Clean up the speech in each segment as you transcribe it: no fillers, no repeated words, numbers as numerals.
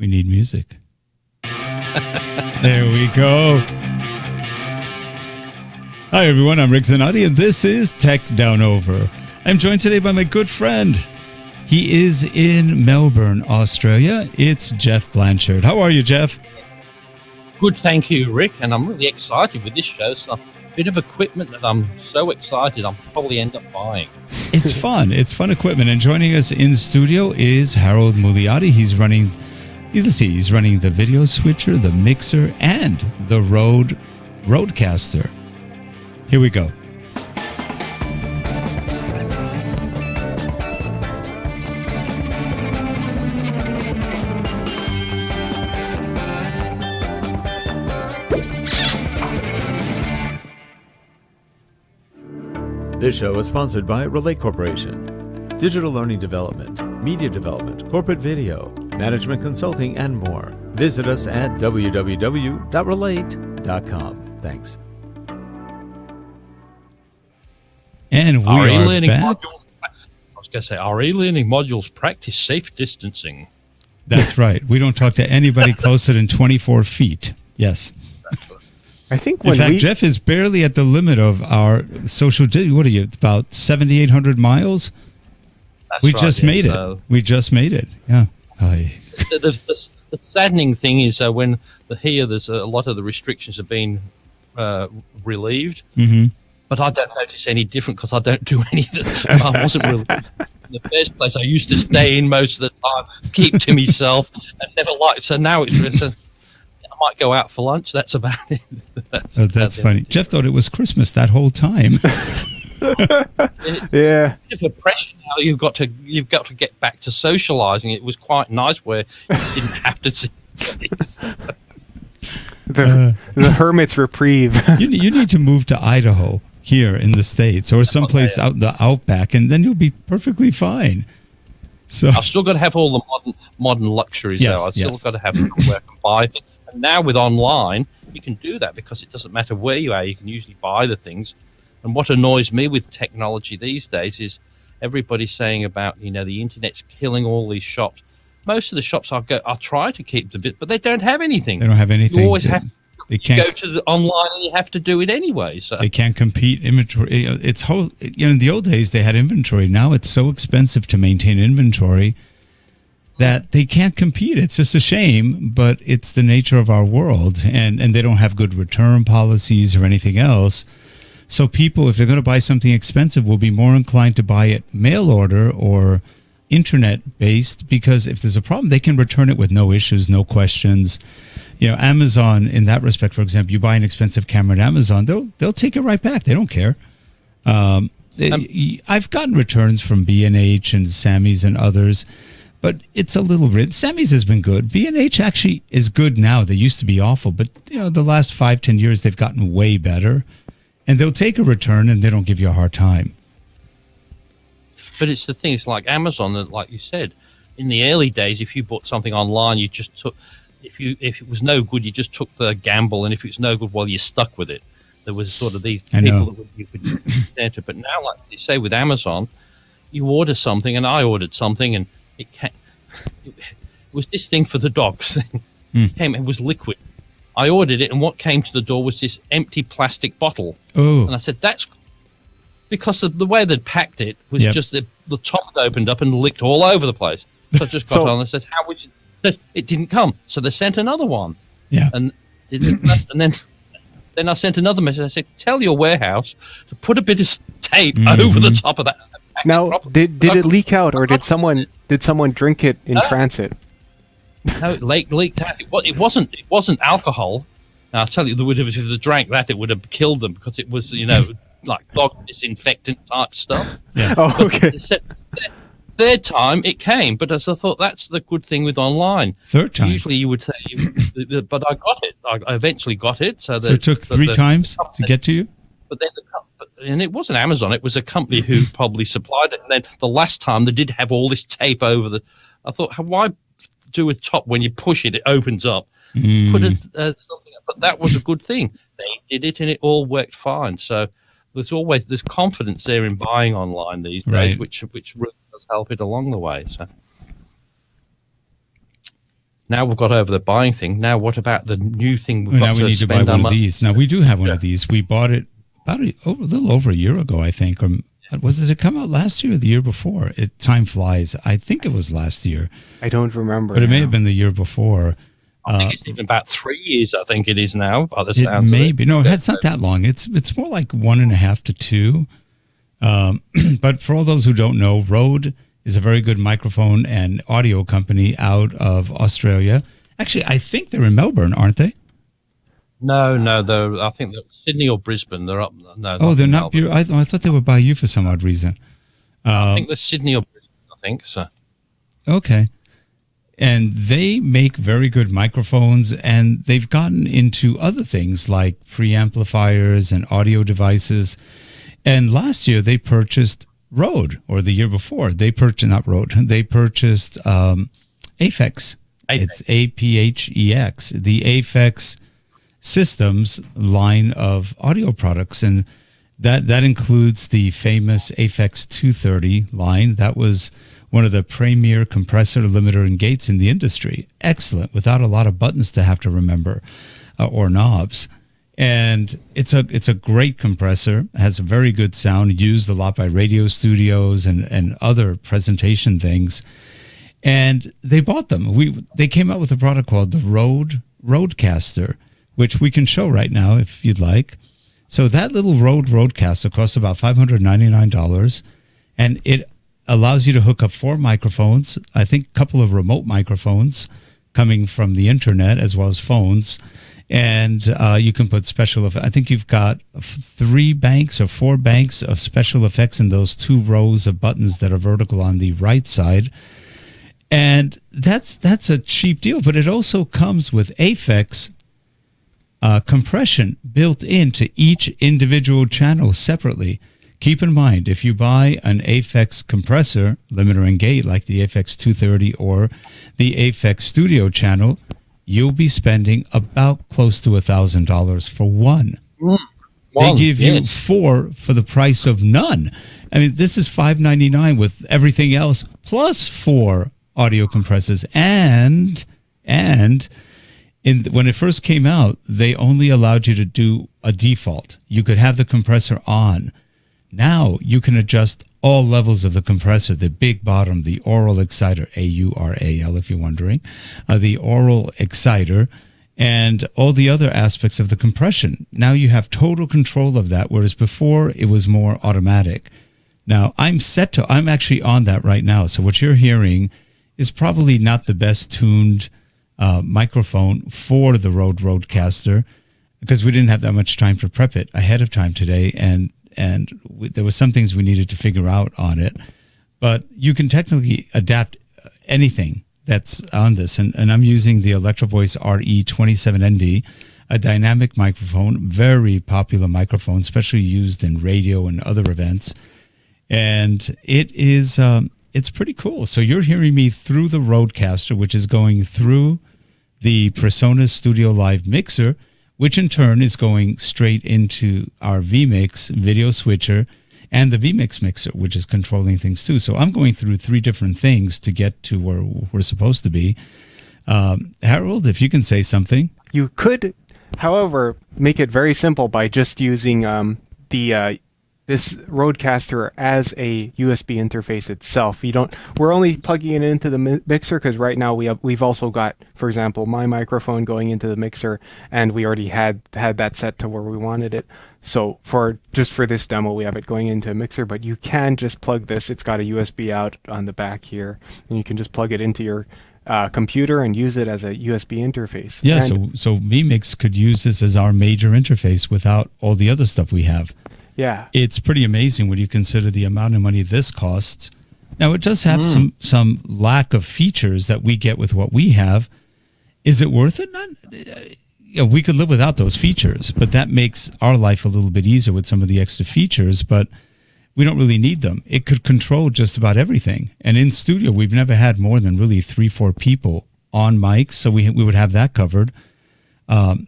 We need music. There we go. Hi, everyone. I'm Rick Zanotti, and this is Tech Down Over. I'm joined today by my good friend. He is in Melbourne, Australia. It's Jeff Blanchard. How are you, Jeff? Good, thank you, Rick. And I'm really excited with this show. So a bit of equipment that I'm so excited I'll probably end up buying. It's fun. It's fun equipment. And joining us in studio is Harold Muliati. He's running the video switcher, the mixer, and the RODE Rodecaster. Here we go. This show is sponsored by Relate Corporation. Digital learning development, media development, corporate video, management consulting, and more. Visit us at www.relate.com. Thanks. And we our are e-learning back. modules, I was going to say, our e-learning modules practice safe distancing. That's right. We don't talk to anybody closer than 24 feet. Yes. I think In fact, Jeff is barely at the limit of our social. What are you, about 7,800 miles? That's We right, just yeah, made it. so We just made it. Yeah. the saddening thing is when there's a lot of the restrictions have been relieved, but I don't notice any different because I don't do anything. I wasn't really. In the first place, I used to stay in most of the time, keep to myself, and never liked. So now it's I might go out for lunch. That's about it. That's funny. It. Jeff thought it was Christmas that whole time. Yeah. Bit of a pressure now. You've got to get back to socialising. It was quite nice where you didn't have to see. The hermit's reprieve. You need to move to Idaho here in the States or someplace out in the outback, and then you'll be perfectly fine. So I've still got to have all the modern luxuries, though. I've still got to have where I can buy things. And now with online, you can do that because it doesn't matter where you are. You can usually buy the things. And what annoys me with technology these days is everybody's saying about, the internet's killing all these shops. Most of the shops I'll try to keep the bit, but they don't have anything. They don't have anything. You always have They to go to the online and you have to do it anyway. So they can't compete inventory. It's in the old days they had inventory. Now it's so expensive to maintain inventory that they can't compete. It's just a shame, but it's the nature of our world, and they don't have good return policies or anything else. So people, if they're going to buy something expensive, will be more inclined to buy it mail order or internet-based, because if there's a problem, they can return it with no issues, no questions. Amazon, in that respect, for example, you buy an expensive camera at Amazon, they'll take it right back. They don't care. I've gotten returns from B&H and Sammy's and others, but it's a little bit. Sammy's has been good. B&H actually is good now. They used to be awful, but the last 5-10 years they've gotten way better. And they'll take a return and they don't give you a hard time. But it's the thing, it's like Amazon, like you said, in the early days, if you bought something online, you just took, if it was no good, you just took the gamble, and if it's no good, well, you're stuck with it. There was sort of these people that you could enter. But now, like you say with Amazon, you order something, and I ordered something, and it was this thing for the dogs. It was liquid. I ordered it, and what came to the door was this empty plastic bottle. Oh. And I said, that's because the way they'd packed it was just the top had opened up and licked all over the place. So I just got on and said, how would you? It didn't come. So they sent another one. Yeah. And then I sent another message. I said, tell your warehouse to put a bit of tape over the top of that. Now, did it leak out, or did someone drink it in transit? No, it leaked out. It wasn't alcohol. Now, I'll tell you, if they drank that, it would have killed them because it was, like dog disinfectant type stuff. Yeah. Oh, okay. Third time it came, but as I thought, that's the good thing with online. Third time. Usually you would say, but I got it. I eventually got it. So it took three times to get to you? But then, and it wasn't Amazon. It was a company who probably supplied it. And then the last time they did have all this tape over the. I thought, why do a top when you push it? It opens up. Put something up. But that was a good thing. They did it, and it all worked fine. So there's confidence there in buying online these days, which really does help it along the way. So Now we've got over the buying thing. Now what about the new thing we've Well, got now we need to buy spend our one of money? these. Now we do have one of these. We bought it about a little over a year ago, I think. Or did it come out last year or the year before? Time flies. I think it was last year, I don't remember. but it may have been the year before. I think it's even about 3 years. I think it is now. By the It sounds may of it. be. No, it's not that long. It's more like 1.5 to 2. But for all those who don't know, Rode is a very good microphone and audio company out of Australia. Actually, I think they're in Melbourne, aren't they? No. I think they're Sydney or Brisbane. They're up. No. Oh, they're not. Melbourne. I thought they were by you for some odd reason. I think they're Sydney or Brisbane. I think so. Okay. And they make very good microphones, and they've gotten into other things like preamplifiers and audio devices. And last year they purchased Rode, or the year before they purchased not Rode. They purchased Aphex. It's APHEX, the Aphex Systems line of audio products, and that includes the famous Aphex 230 line. That was one of the premier compressor, limiter, and gates in the industry. Excellent, without a lot of buttons to have to remember or knobs. And it's a great compressor, has a very good sound, used a lot by radio studios and other presentation things. And they bought them. They came out with a product called the RODE Rodecaster, which we can show right now if you'd like. So that little RODE Rodecaster costs about $599, and it allows you to hook up 4 microphones, I think a couple of remote microphones coming from the internet as well as phones. And you can put special effects. I think you've got 3 banks or 4 banks of special effects in those 2 rows of buttons that are vertical on the right side. And that's a cheap deal, but it also comes with Aphex compression built into each individual channel separately. Keep in mind, if you buy an Aphex compressor, limiter and gate, like the Aphex 230 or the Aphex Studio channel, you'll be spending about close to $1,000 for one. They give you 4 for the price of none. I mean, this is $599 with everything else, plus 4 audio compressors. And when it first came out, they only allowed you to do a default. You could have the compressor on. Now you can adjust all levels of the compressor, the big bottom, the aural exciter, AURAL if you're wondering, the aural exciter, and all the other aspects of the compression. Now you have total control of that, whereas before it was more automatic. Now I'm actually on that right now. So what you're hearing is probably not the best tuned microphone for the RODE Rodecaster, because we didn't have that much time to prep it ahead of time today, and there were some things we needed to figure out on it. But you can technically adapt anything that's on this. And I'm using the Electro Voice RE27ND, a dynamic microphone, very popular microphone, especially used in radio and other events. And it's pretty cool. So you're hearing me through the Rodecaster, which is going through the PreSonus Studio Live mixer, which in turn is going straight into our vMix video switcher and the vMix mixer, which is controlling things too. So I'm going through 3 different things to get to where we're supposed to be. Harold, if you can say something. You could, however, make it very simple by just using this Rodecaster as a USB interface itself. We're only plugging it into the mixer because right now we've also got, for example, my microphone going into the mixer, and we already had that set to where we wanted it. So for this demo, we have it going into a mixer, but you can just plug this. It's got a USB out on the back here, and you can just plug it into your computer and use it as a USB interface. Yeah, so vMix could use this as our major interface without all the other stuff we have. Yeah, it's pretty amazing when you consider the amount of money this costs. Now, it does have some lack of features that we get with what we have. Is it worth it? We could live without those features, but that makes our life a little bit easier with some of the extra features, but we don't really need them. It could control just about everything. And in studio, we've never had more than really 3-4 people on mics, so we would have that covered.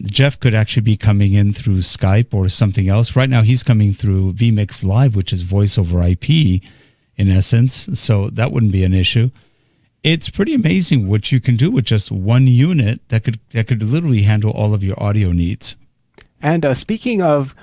Jeff could actually be coming in through Skype or something else. Right now, he's coming through vMix Live, which is voice over IP in essence, so that wouldn't be an issue. It's pretty amazing what you can do with just one unit that could literally handle all of your audio needs. And speaking of,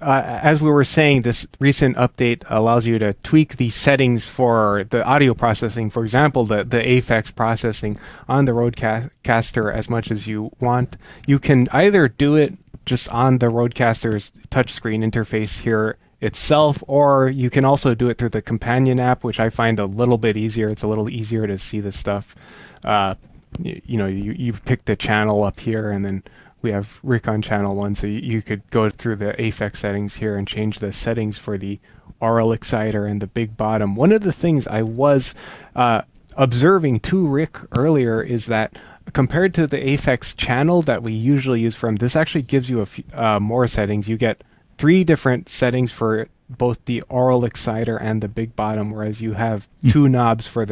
as we were saying, this recent update allows you to tweak the settings for the audio processing. For example, the AFX processing on the Rodecaster as much as you want. You can either do it just on the Rodecaster's touchscreen interface here itself, or you can also do it through the companion app, which I find a little bit easier. It's a little easier to see the stuff. You pick the channel up here, and then we have Rick on channel 1, so you could go through the AFX settings here and change the settings for the aural exciter and the big bottom. One of the things I was observing to Rick earlier is that compared to the AFX channel that we usually use from, this actually gives you more settings. You get 3 different settings for both the aural exciter and the big bottom, whereas you have 2 knobs for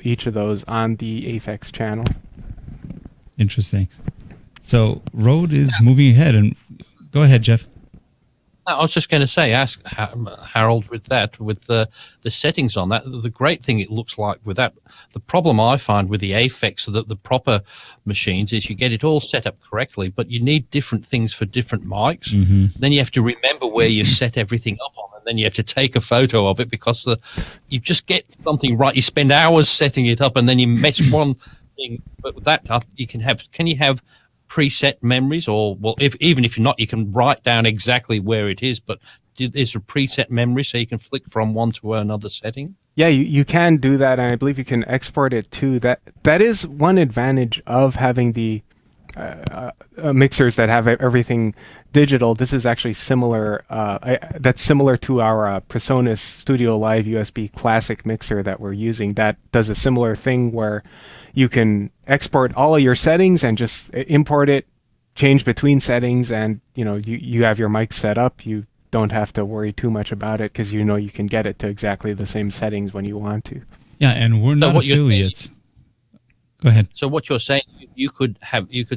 each of those on the AFX channel. Interesting. So Rode is moving ahead, and go ahead, Jeff. I was just going to say, ask Harold with the settings on that. The great thing it looks like with that, the problem I find with the AFX, so that the proper machines, is you get it all set up correctly, but you need different things for different mics. Mm-hmm. Then you have to remember where you set everything up on, and then you have to take a photo of it because you just get something right. You spend hours setting it up, and then you mess one thing. But with that, can you have preset memories, or even if you're not, you can write down exactly where it is, but is a preset memory so you can flick from one to another setting? Yeah, you can do that, and I believe you can export it too. That is one advantage of having the mixers that have everything digital. This is actually similar. That's similar to our PreSonus Studio Live USB Classic mixer that we're using. That does a similar thing where you can export all of your settings and just import it, change between settings, and you have your mic set up. You don't have to worry too much about it because you can get it to exactly the same settings when you want to. Yeah, and we're not affiliates. Go ahead. So what you're saying, you could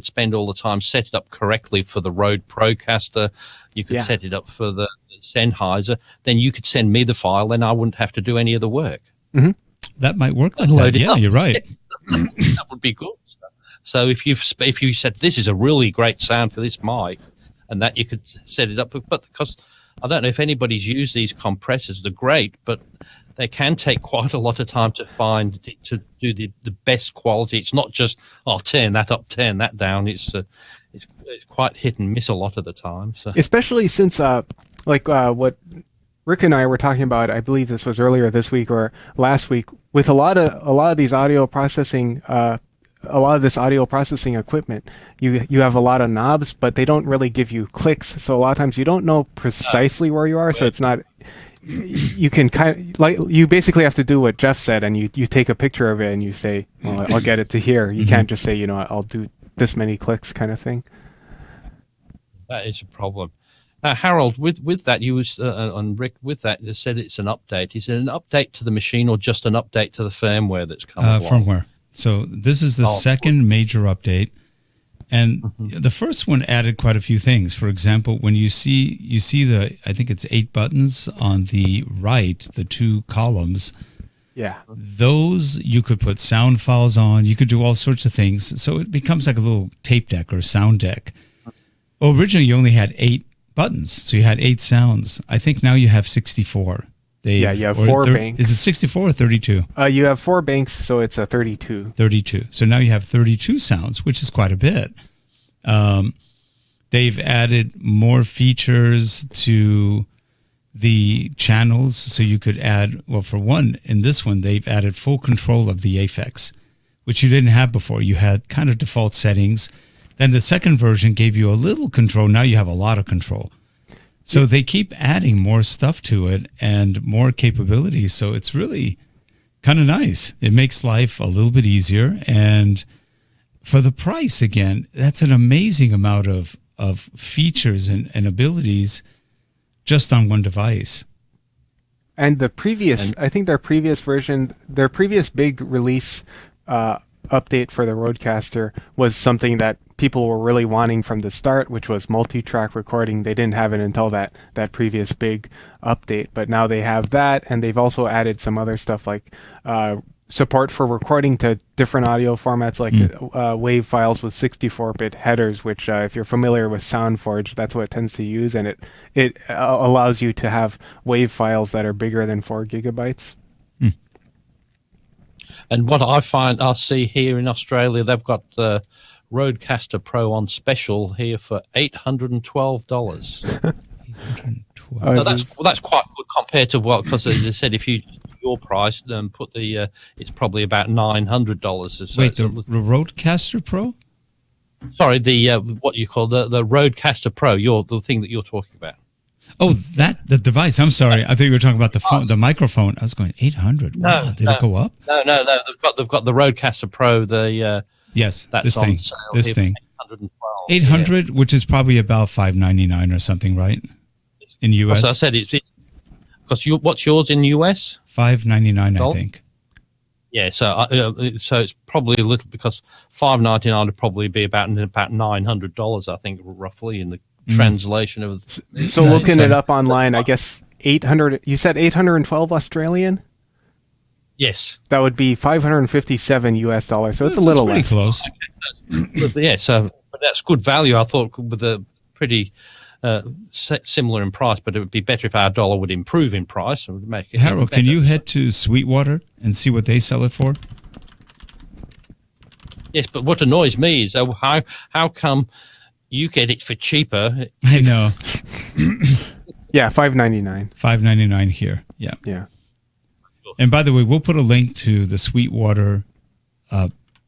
spend all the time set it up correctly for the RODE Procaster. You could set it up for the Sennheiser. Then you could send me the file, and I wouldn't have to do any of the work. Mm-hmm. That might work like that. Yeah, you're right. That would be good. So if you said this is a really great sound for this mic, and that you could set it up, but because I don't know if anybody's used these compressors, they're great, but they can take quite a lot of time to do the best quality. It's not just turn that up, turn that down. It's quite hit and miss a lot of the time. So. Especially since what Rick and I were talking about, I believe this was earlier this week or last week, with a lot of these audio processing, a lot of this audio processing equipment, you have a lot of knobs, but they don't really give you clicks. So a lot of times you don't know precisely where you are. So it's not. You can you basically have to do what Jeff said, and you take a picture of it and you say, "Well, I'll get it to here." You can't just say, "I'll do this many clicks," kind of thing. That is a problem. Harold, with that, you was on Rick. With that, you said it's an update. Is it an update to the machine or just an update to the firmware that's come along? Firmware. So this is the second major update, and the first one added quite a few things. For example, when you see I think it's 8 buttons on the right, the 2 columns. Yeah. Those you could put sound files on. You could do all sorts of things. So it becomes like a little tape deck or sound deck. Well, originally you only had 8 buttons, so you had 8 sounds. I think now you have 64. You have 4 banks. Is it 64 or 32? You have 4 banks, so it's a 32. 32. So now you have 32 sounds, which is quite a bit. They've added more features to the channels, so you could add, for one, in this one, they've added full control of the AFX, which you didn't have before. You had kind of default settings. Then the second version gave you a little control. Now you have a lot of control. So they keep adding more stuff to it and more capabilities. So it's really kind of nice. It makes life a little bit easier. And for the price, again, that's an amazing amount of features and abilities just on one device. And I think their previous version, their previous big release update for the Rodecaster was something that people were really wanting from the start, which was multi-track recording. They didn't have it until that previous big update, but now they have that, and they've also added some other stuff like support for recording to different audio formats like WAV files with 64-bit headers, which if you're familiar with SoundForge, that's what it tends to use, and it allows you to have WAV files that are bigger than 4 gigabytes. And what I see here in Australia, they've got the Rodecaster Pro on special here for $812. That's quite good compared to what, because as I said, if you your price and put the it's probably about $900. So wait, the Rodecaster Pro? Sorry, the what you call the Rodecaster Pro. The thing that you're talking about. Oh, the device. I'm sorry. I thought you were talking about the phone, the microphone. I was going 800. Wow, did it go up? No. They've got the Rodecaster Pro. Yes, that's this on thing. sale This thing. 812. $800, which is probably about $599 or something, right? In US. So I said it's because what's yours in US? $599, I think. Yeah, so it's probably a little, because $599 would probably be about $900, I think, roughly in the translation of. So looking it up online, I guess 800. You said 812 Australian. Yes, that would be $557 US. So it's a little pretty less. close. Yeah, but that's good value. I thought with a pretty similar in price, but it would be better if our dollar would improve in price and would make it. Harold, can you head to Sweetwater and see what they sell it for? Yes, but what annoys me is how come you get it for cheaper? I know. Yeah, $599. $599 here. Yeah. Yeah. And by the way, we'll put a link to the Sweetwater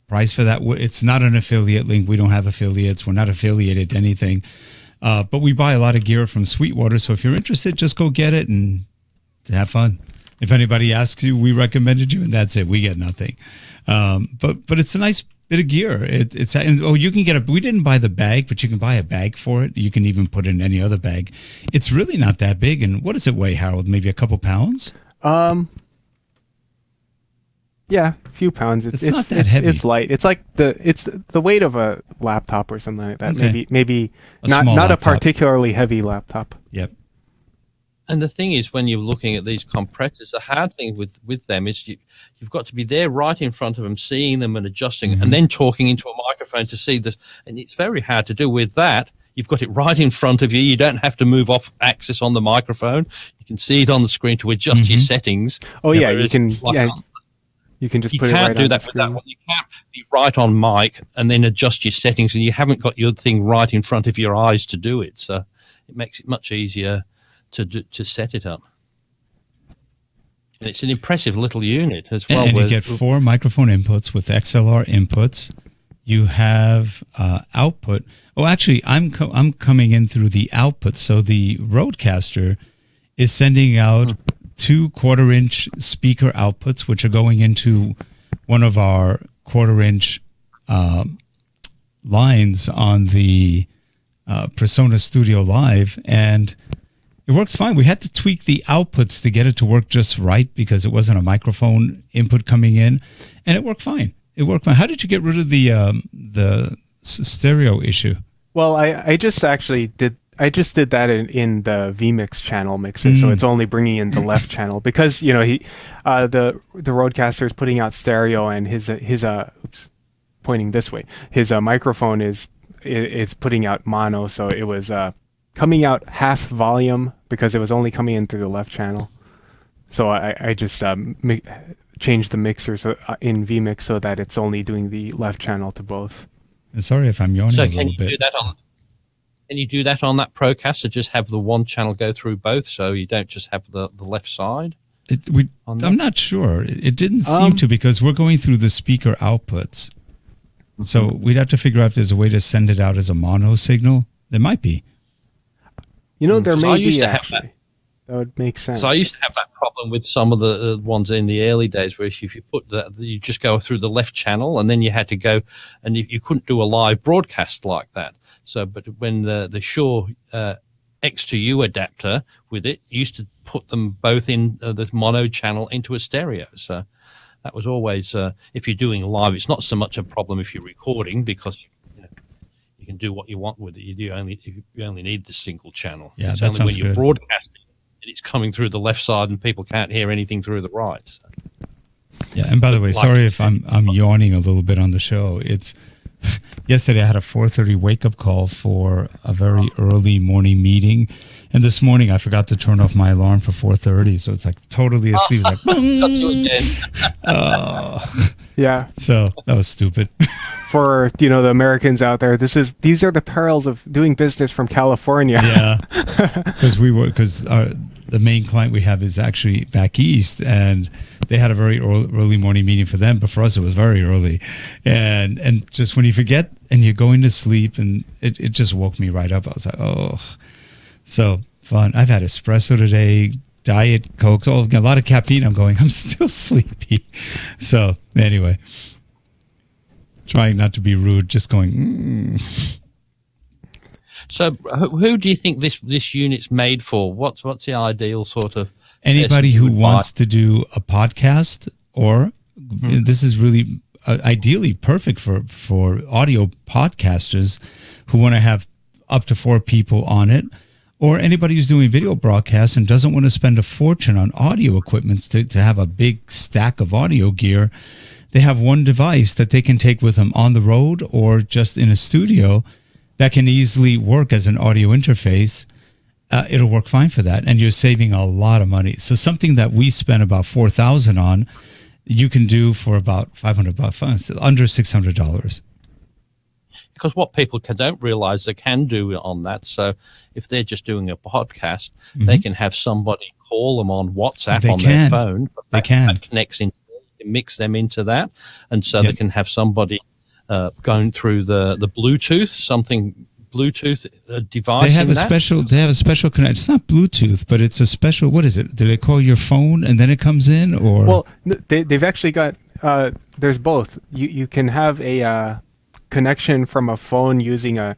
price for that. It's not an affiliate link. We don't have affiliates. We're not affiliated to anything. But we buy a lot of gear from Sweetwater. So if you're interested, just go get it and have fun. If anybody asks you, we recommended you, and that's it. We get nothing. But it's a nice bit of gear. You can get we didn't buy the bag, but you can buy a bag for it. You can even put it in any other bag. It's really not that big. And what does it weigh, Harold? Maybe a couple pounds? Yeah, a few pounds. It's not that heavy. It's light. It's like the weight of a laptop or something like that. Okay. Maybe not laptop. A laptop. particularly heavy laptop. Yep. And the thing is, when you're looking at these compressors, the hard thing with them is you've got to be there right in front of them, seeing them and adjusting, and then talking into a microphone to see this. And it's very hard to do with that. You've got it right in front of you. You don't have to move off axis on the microphone. You can see it on the screen to adjust your settings. Oh yeah, you can. You can just put it right on the screen. You can't do that with that one. You can't be right on mic and then adjust your settings, and you haven't got your thing right in front of your eyes to do it. So it makes it much easier to set it up. And it's an impressive little unit as well. And you get 4 microphone inputs with XLR inputs. You have output. Oh, actually, I'm coming in through the output. So the Rodecaster is sending out 2 quarter-inch speaker outputs, which are going into one of our quarter-inch lines on the Persona Studio Live, and it works fine. We had to tweak the outputs to get it to work just right because it wasn't a microphone input coming in, and it worked fine. It worked fine. How did you get rid of the stereo issue? Well, I just actually did. I just did that in the vMix channel mixer, so it's only bringing in the left channel because the Rodecaster is putting out stereo, and his pointing this way. His microphone is putting out mono, so it was coming out half volume because it was only coming in through the left channel. So I just changed the mixer in vMix so that it's only doing the left channel to both. Sorry if I'm yawning a little bit. Can you do that on that Procaster? Just have the one channel go through both, so you don't just have the left side? I'm not sure. It didn't seem to, because we're going through the speaker outputs. So we'd have to figure out if there's a way to send it out as a mono signal. There might be. There may be, actually. That would make sense. So I used to have that problem with some of the ones in the early days where if you put you just go through the left channel, and then you had to go, and you couldn't do a live broadcast like that. So, but when the Shure X2U adapter with it used to put them both in the mono channel into a stereo. So that was always, if you're doing live, it's not so much a problem if you're recording because you can do what you want with it. You only need the single channel. Yeah, it's that only sounds when you're good. Broadcasting and it's coming through the left side and people can't hear anything through the right. So. Yeah, and by the way, sorry if I'm yawning a little bit on the show. It's yesterday I had a 4:30 wake up call for a very early morning meeting, and this morning I forgot to turn off my alarm for 4:30, so it's like totally asleep. Like, Yeah. So that was stupid. For the Americans out there, these are the perils of doing business from California. Yeah, because the main client we have is actually back east, and they had a very early morning meeting for them, but for us it was very early, and just when you forget and you're going to sleep, and it just woke me right up. I was like, oh, so fun. I've had espresso today, Diet Cokes, a lot of caffeine. I'm still sleepy. So anyway, trying not to be rude, just going. So, who do you think this unit's made for? What's the ideal sort of? Anybody who wants to do a podcast, or this is really ideally perfect for audio podcasters who want to have up to 4 people on it, or anybody who's doing video broadcasts and doesn't want to spend a fortune on audio equipment to have a big stack of audio gear. They have one device that they can take with them on the road or just in a studio that can easily work as an audio interface. It'll work fine for that, and you're saving a lot of money. So something that we spent about $4,000 on, you can do for about $500, under $600. Because what people don't realize they can do on that. So if they're just doing a podcast, they can have somebody call them on WhatsApp their phone. They can. That connects into, mix them into that, and so they can have somebody going through the Bluetooth, Bluetooth device. They have a special connection. It's not Bluetooth, but it's a special. What is it? Do they call your phone and then it comes in, or? Well, they've actually got. There's both. You can have a connection from a phone using a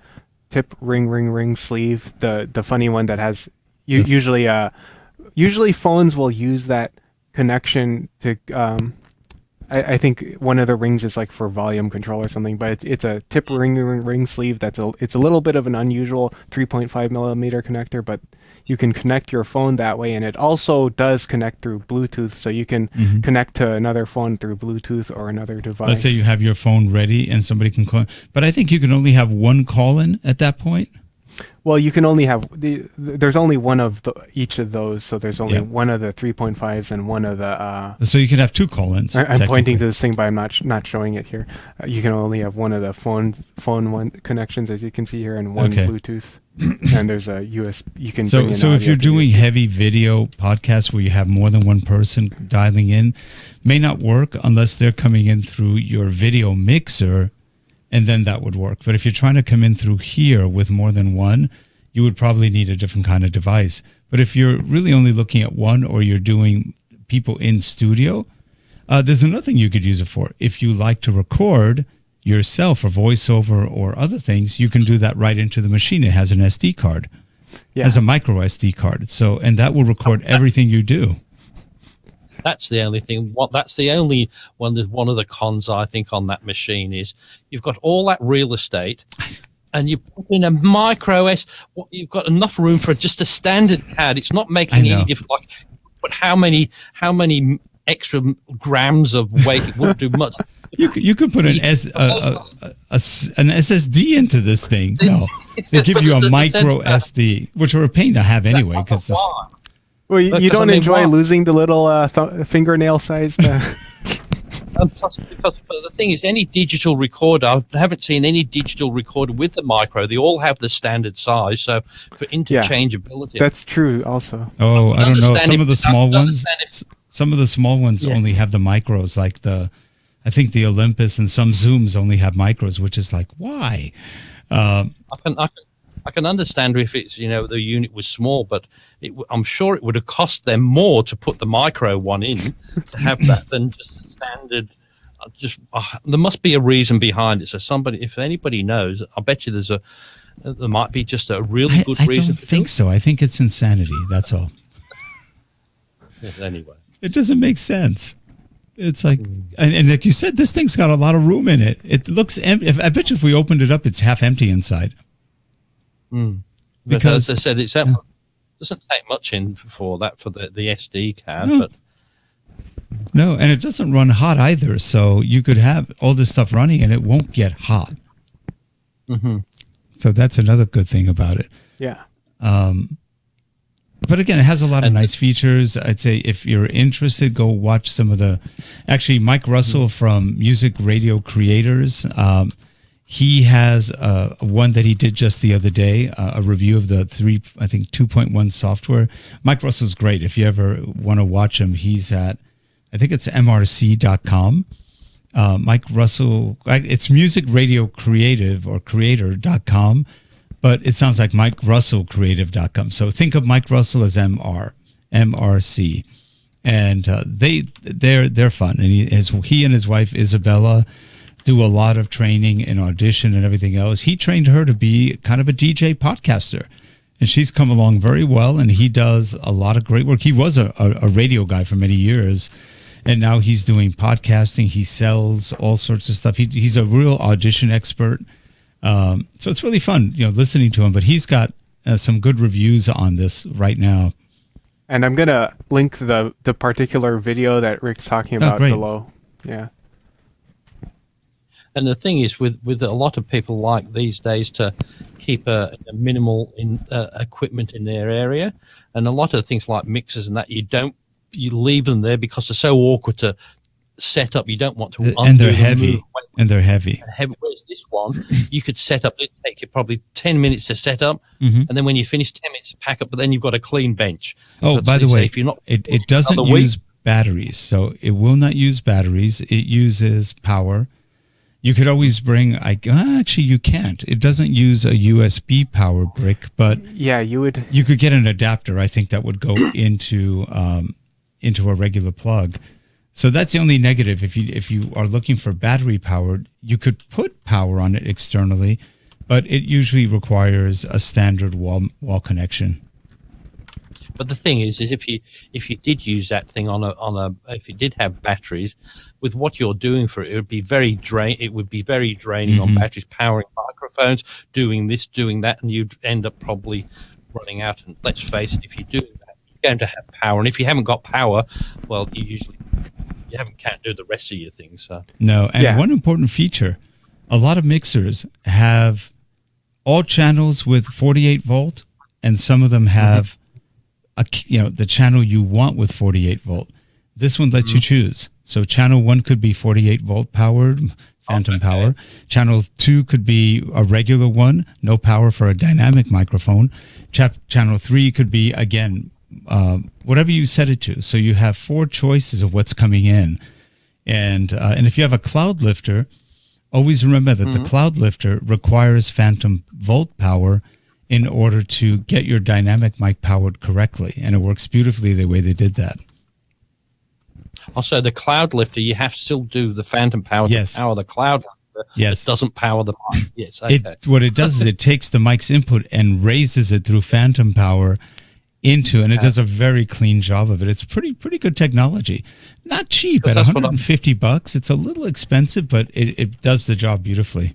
tip ring sleeve. The funny one that has usually phones will use that connection to. I think one of the rings is like for volume control or something, but it's a tip ring sleeve. It's a little bit of an unusual 3.5 millimeter connector, but you can connect your phone that way, and it also does connect through Bluetooth, so you can connect to another phone through Bluetooth or another device. Let's say you have your phone ready and somebody can call, but I think you can only have one call-in at that point. Well, you can only have there's only one of each of those, so there's only one of the 3.5s and one of the. So you can have 2 call-ins. I'm pointing to this thing, but I'm not showing it here. You can only have one of the phone one connections, as you can see here, and one Bluetooth. And there's a USB. You can. So if you're doing heavy video podcasts where you have more than one person dialing in, may not work unless they're coming in through your video mixer. And then that would work. But if you're trying to come in through here with more than one, you would probably need a different kind of device. But if you're really only looking at one, or you're doing people in studio, there's another thing you could use it for. If you like to record yourself or voiceover or other things, you can do that right into the machine. It has an SD card. It has a micro SD card. So, and that will record everything you do. That's the only thing. That's the only one. One of the cons I think on that machine is you've got all that real estate, and you put in a micro S. You've got enough room for just a standard pad. It's not making any difference. Like, but how many extra grams of weight? It wouldn't do much. You could put an SSD into this thing. No, they give you a micro SD, which are a pain to have anyway. Because well, you don't enjoy losing the little fingernail-sized... Plus, because the thing is, any digital recorder, I haven't seen any digital recorder with the micro. They all have the standard size, so for interchangeability. That's true also. Oh, I don't know. Some of the small ones only have the micros, like I think the Olympus and some Zooms only have micros, which is like, why? I can understand if it's, the unit was small, but I'm sure it would have cost them more to put the micro one in to have that than just a standard. There must be a reason behind it. So if anybody knows, I bet you there might be just a really good reason. I don't think so. I think it's insanity. That's all. Anyway, it doesn't make sense. It's like, and like you said, this thing's got a lot of room in it. It looks empty. I bet you if we opened it up, it's half empty inside. Because as I said, it doesn't take much in for the SD card, but No, and it doesn't run hot either. So you could have all this stuff running and it won't get hot. Mm-hmm. So that's another good thing about it. Yeah. But again, it has a lot of nice features. I'd say if you're interested, go watch some of the. Actually, Mike Russell from Music Radio Creators, he has one that he did just the other day, a review of the 2.1 software. Mike Russell's great. If you ever want to watch him, he's at, I think it's mrc.com. Mike Russell, it's Music Radio Creative or Creator.com. But it sounds like MikeRussellCreative.com. So think of Mike Russell as MRC, and they're fun. And he and his wife Isabella do a lot of training and audition and everything else. He trained her to be kind of a DJ podcaster, and she's come along very well. And he does a lot of great work. He was a radio guy for many years, and now he's doing podcasting. He sells all sorts of stuff. He's a real audition expert. So it's really fun, listening to him, but he's got some good reviews on this right now. And I'm going to link the particular video that Rick's talking about below. Yeah. And the thing is, with a lot of people like these days to keep a minimal equipment in their area, and a lot of things like mixers and that, you leave them there because they're so awkward to set up. You don't want to undo and they're heavy. And they're heavy. Whereas this one, you could set up. It'd take you probably 10 minutes to set up, mm-hmm. and then when you finish, 10 minutes to pack up. But then you've got a clean bench. Oh, by the way, if you're not, it doesn't use batteries, so it will not use batteries. It uses power. You could always bring. Actually, you can't. It doesn't use a USB power brick, but yeah, you could get an adapter. I think that would go into a regular plug. So that's the only negative. If you are looking for battery powered, you could put power on it externally, but it usually requires a standard wall connection. But the thing is if you did use that thing if you did have batteries, with what you're doing for it, it would be very draining mm-hmm. on batteries, powering microphones, doing this, doing that, and you'd end up probably running out. And let's face it, if you do that, you're going to have power, and if you haven't got power, well, you can't do the rest of your things. So. No, and one important feature, a lot of mixers have all channels with 48 volt, and some of them have the channel you want with 48 volt. This one lets you choose. So channel 1 could be 48 volt powered, phantom power. Channel 2 could be a regular one, no power for a dynamic microphone. Channel 3 could be, again, whatever you set it to. So you have 4 choices of what's coming in. And if you have a cloud lifter, always remember that the cloud lifter requires phantom volt power in order to get your dynamic mic powered correctly. And it works beautifully the way they did that. Also, the cloud lifter, you have to still do the phantom power to power the cloud lifter. Yes. It doesn't power the mic. Yes, okay. What it does is it takes the mic's input and raises it through phantom power and it does a very clean job of it. It's pretty good technology. Not cheap at $150. It's a little expensive, but it does the job beautifully.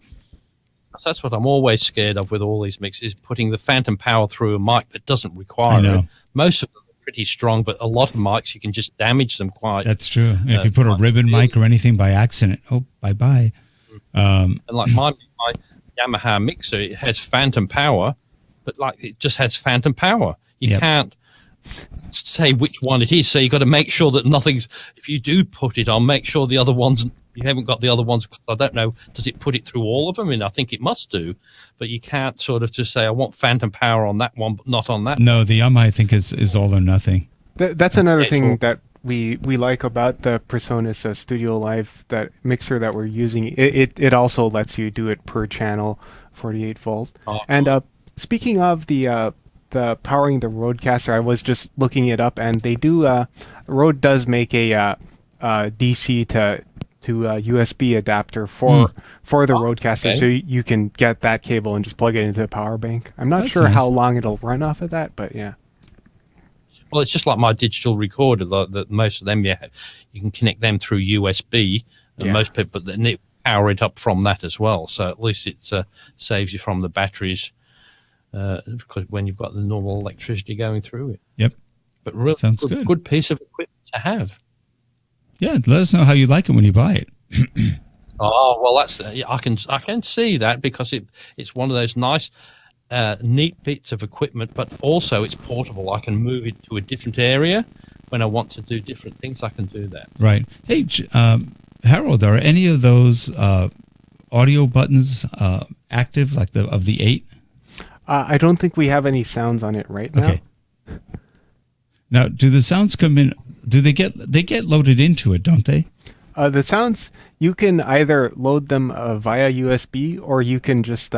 So that's what I'm always scared of with all these mixes, putting the phantom power through a mic that doesn't require it. Most of them are pretty strong, but a lot of mics, you can just damage them quite. That's true. If you put a ribbon mic or anything by accident, bye-bye. And like my Yamaha mixer, it has phantom power, but it just has phantom power. You can't say which one it is, so you've got to make sure that if you do put it on, make sure the other ones, you haven't got the other ones, because I don't know, does it put it through all of them? And I think it must do, but you can't sort of just say, I want phantom power on that one, but not on that. No, the Yamaha, I think, is all or nothing. That's another thing that we like about the PreSonus Studio Live, that mixer that we're using. It also lets you do it per channel, 48 volt. And speaking of the powering the Rodecaster, I was just looking it up, and they do. Rode does make a DC to USB adapter for the Rodecaster, so you can get that cable and just plug it into a power bank. I'm not sure how long it'll run off of that, but yeah. Well, it's just like my digital recorder. That most of them, you can connect them through USB, and most people, but then it power it up from that as well. So at least it saves you from the batteries. Because when you've got the normal electricity going through it. Yep. But really sounds good piece of equipment to have. Yeah, let us know how you like it when you buy it. Oh well, I can see that because it's one of those nice, neat bits of equipment, but also it's portable. I can move it to a different area when I want to do different things. I can do that. Right. Hey, Harold, are any of those audio buttons active, like of the 8? I don't think we have any sounds on it right now. Okay. Now, do the sounds come in? Do they get loaded into it? Don't they? The sounds, you can either load them via USB, or you can just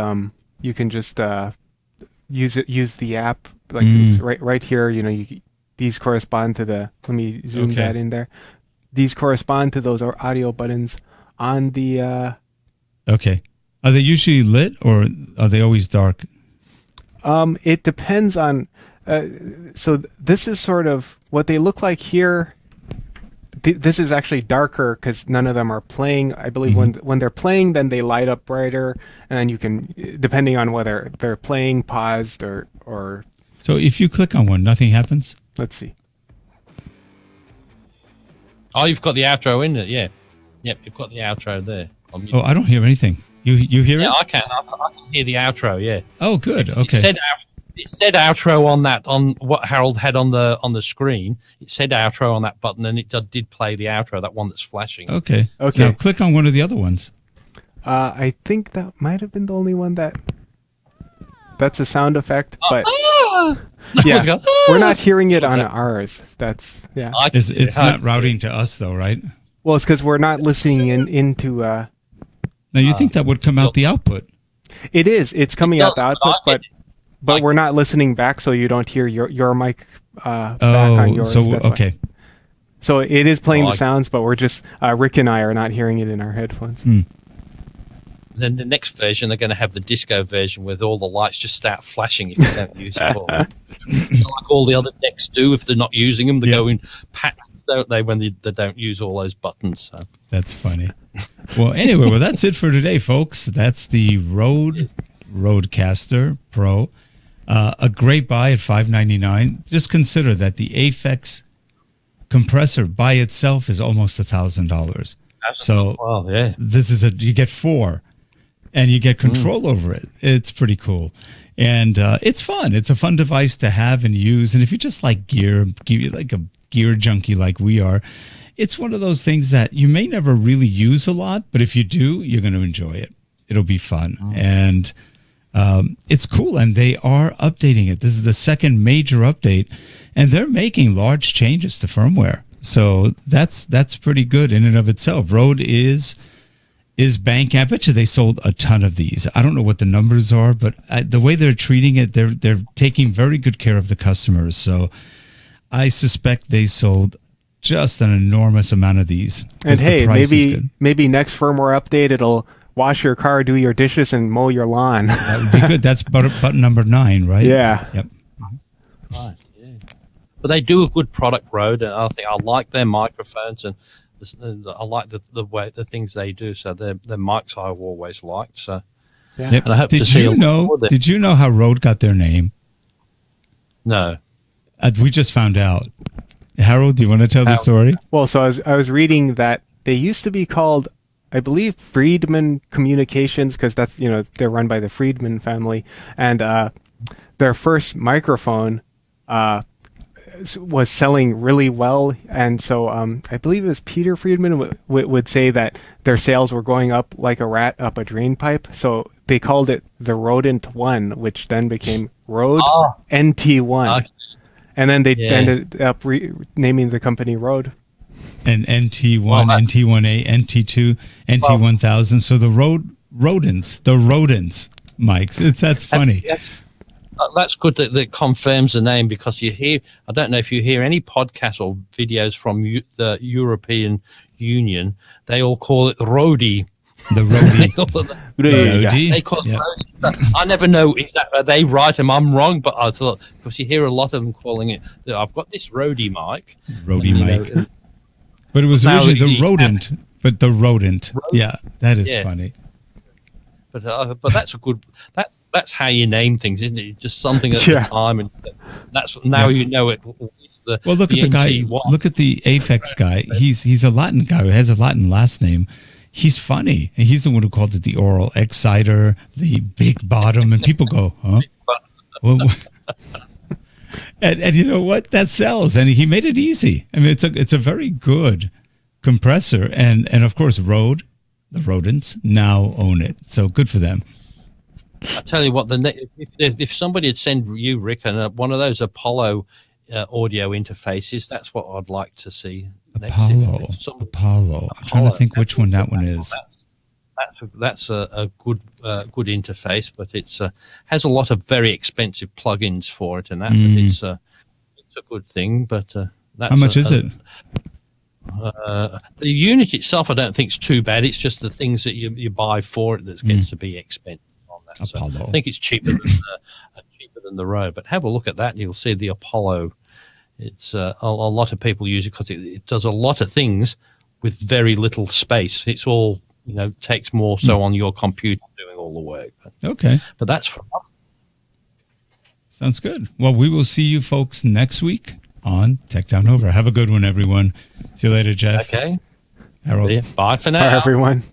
use the app, like right here. You know, these correspond to the. Let me zoom that in there. These correspond to those audio buttons on the. Okay. Are they usually lit, or are they always dark? It depends on. So this is sort of what they look like here. This is actually darker because none of them are playing. I believe when they're playing, then they light up brighter, and then you can, depending on whether they're playing, paused, or. So if you click on one, nothing happens? Let's see. Oh, you've got the outro in it, yeah. Yep, you've got the outro there. Oh, I don't hear anything. You hear it? Yeah, I can hear the outro, yeah. Oh, good. Okay. It said outro on what Harold had on the screen. It said outro on that button, and it did play the outro, that one that's flashing. Okay. Now click on one of the other ones. I think that might have been the only one that's a sound effect, but yeah, we're not hearing it on ours. That's It's not routing to us though, right? Well, it's because we're not listening into. Now you think that would come out the output? It is. It's coming out the output, but we're not listening back, so you don't hear your mic back on yours. So okay. So it is playing the sounds, but we're just Rick and I are not hearing it in our headphones. Then the next version, they're going to have the disco version where all the lights just start flashing if you don't use it. Like all the other decks do, if they're not using them, they go in patterns, don't they, when they don't use all those buttons. So. That's funny. Well, anyway, that's it for today, folks. That's the RODE Rodecaster Pro. A great buy at $599. Just consider that the Aphex compressor by itself is almost $1,000. So this is you get 4, and you get control over it. It's pretty cool, and it's fun. It's a fun device to have and use. And if you just like gear, like a gear junkie like we are, it's one of those things that you may never really use a lot, but if you do, you're going to enjoy it. It'll be fun, and it's cool. And they are updating it. This is the second major update, and they're making large changes to firmware. So that's pretty good in and of itself. RODE is bank. I bet you they sold a ton of these. I don't know what the numbers are, but the way they're treating it, they're taking very good care of the customers. So I suspect they sold just an enormous amount of these. And hey, maybe next firmware update, it'll wash your car, do your dishes, and mow your lawn. That would be good. That's button number 9, right? Yeah. Yep. Right. Yeah. But they do a good product, RODE. And I think I like their microphones, and I like the things they do. So their mics I've always liked. So yeah. Yep. And I hope Did you know how RODE got their name? No. We just found out. Harold, do you want to tell the story? Well, so I was reading that they used to be called, I believe, Friedman Communications, because that's, they're run by the Friedman family, and their first microphone was selling really well, and so I believe it was Peter Friedman would say that their sales were going up like a rat up a drain pipe, so they called it the Rodent 1, which then became RODE NT1. Okay. And then they ended up naming the company RODE. And NT1, NT1A, NT2, NT1000. So the rodents mics. That's funny. That's good that it confirms the name, because I don't know if you hear any podcasts or videos from the European Union, they all call it RODE. The RODE. They call it RODE. I never know exactly. They write them. I'm wrong, but I thought, because you hear a lot of them calling it, I've got this RODE mic. RODE mic. But it was originally the rodent. But the rodent. Yeah, that is funny. But that's a good. that's how you name things, isn't it? Just something at Yeah. the time, and that's now you know it. It's the, Well, look at the guy. NT1. Look at the Aphex guy. He's a Latin guy who has a Latin last name. He's funny, and he's the one who called it the oral exciter, the big bottom, and people go, "Huh?" Well, and you know what? That sells, and he made it easy. I mean, it's a very good compressor, and of course, Rode, the rodents now own it, so good for them. I tell you what, if somebody had sent you, Rick, and one of those Apollo audio interfaces, that's what I'd like to see. Apollo. I'm trying to think which one that one is. That's a good interface, but it's has a lot of very expensive plugins for it, and that. But it's a good thing. But that's how much is it? The unit itself, I don't think is too bad. It's just the things that you buy for it that gets to be expensive on that. So I think it's cheaper than the Rode. But have a look at that, and you'll see the Apollo. It's a lot of people use it because it does a lot of things with very little space. It's all, takes more so on your computer doing all the work. Okay. But that's fun. Sounds good. Well, we will see you folks next week on Tech Down Over. Have a good one, everyone. See you later, Jeff. Okay. Harold. Bye for now. Bye, everyone.